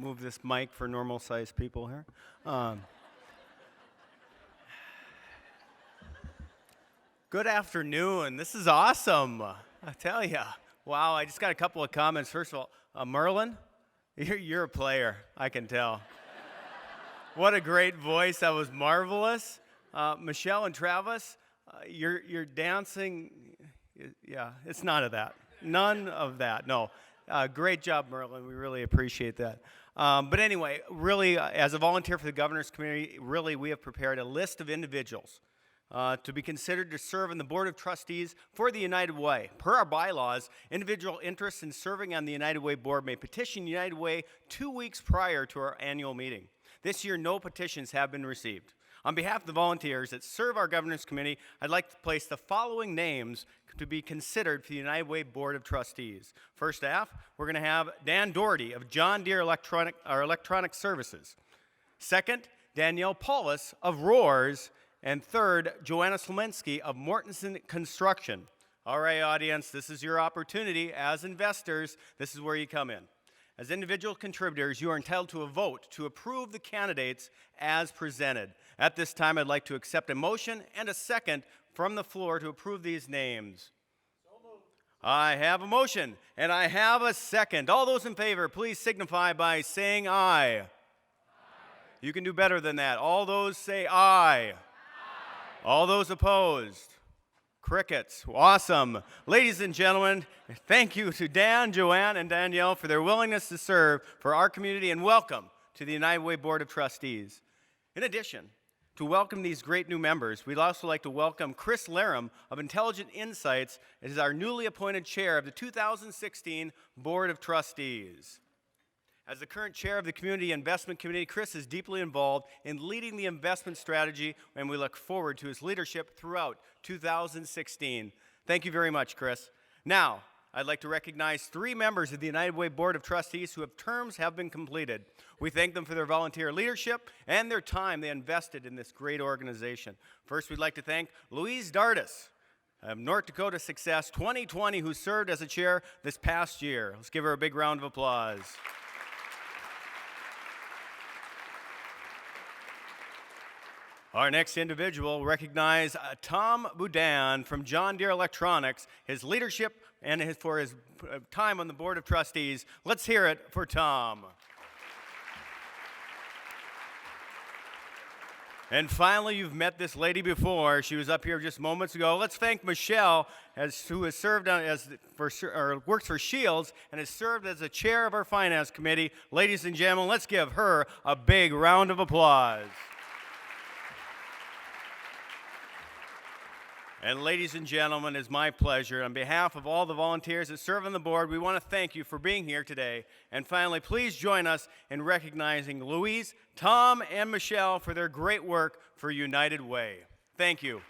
move this mic for normal-sized people here. Good afternoon. This is awesome. I tell you. Wow, I just got a couple of comments. First of all, Merlin, you're a player, I can tell. What a great voice. That was marvelous. Michelle and Travis, you're dancing. Yeah, it's none of that. None of that, no. Great job, Merlin. We really appreciate that. But anyway, really, as a volunteer for the governor's community, really, we have prepared a list of individuals to be considered to serve on the Board of Trustees for the United Way. Per our bylaws, individual interests in serving on the United Way Board may petition United Way 2 weeks prior to our annual meeting. This year, no petitions have been received. On behalf of the volunteers that serve our Governor's Committee, I'd like to place the following names to be considered for the United Way Board of Trustees. First off, we're going to have Dan Dougherty of John Deere Electronic Services. Second, Danielle Paulus of Roers. And third, Joanna Slominski of Mortenson Construction. All right, audience, this is your opportunity. As investors, this is where you come in. As individual contributors, you are entitled to a vote to approve the candidates as presented. At this time, I'd like to accept a motion and a second from the floor to approve these names. So moved. I have a motion, and I have a second. All those in favor, please signify by saying aye. Aye. You can do better than that. All those say aye. Aye. All those opposed? Crickets. Awesome. Ladies and gentlemen, thank you to Dan, Joanne, and Danielle for their willingness to serve for our community, and welcome to the United Way Board of Trustees. In addition, to welcome these great new members, we'd also like to welcome Chris Lerum of Intelligent Insights as our newly appointed chair of the 2016 Board of Trustees. As the current chair of the Community Investment Committee, Chris is deeply involved in leading the investment strategy, and we look forward to his leadership throughout 2016. Thank you very much, Chris. Now, I'd like to recognize 3 members of the United Way Board of Trustees who have terms have been completed. We thank them for their volunteer leadership and their time they invested in this great organization. First, we'd like to thank Louise Dardis of North Dakota Success 2020, who served as a chair this past year. Let's give her a big round of applause. Our next individual will recognize Tom Budan from John Deere Electronics, his leadership and for his time on the Board of Trustees. Let's hear it for Tom. And finally, you've met this lady before. She was up here just moments ago. Let's thank Michelle, who has served works for Scheels and has served as the chair of our Finance Committee. Ladies and gentlemen, let's give her a big round of applause. And ladies and gentlemen, it's my pleasure. On behalf of all the volunteers that serve on the board, we want to thank you for being here today. And finally, please join us in recognizing Louise, Tom, and Michelle for their great work for United Way. Thank you.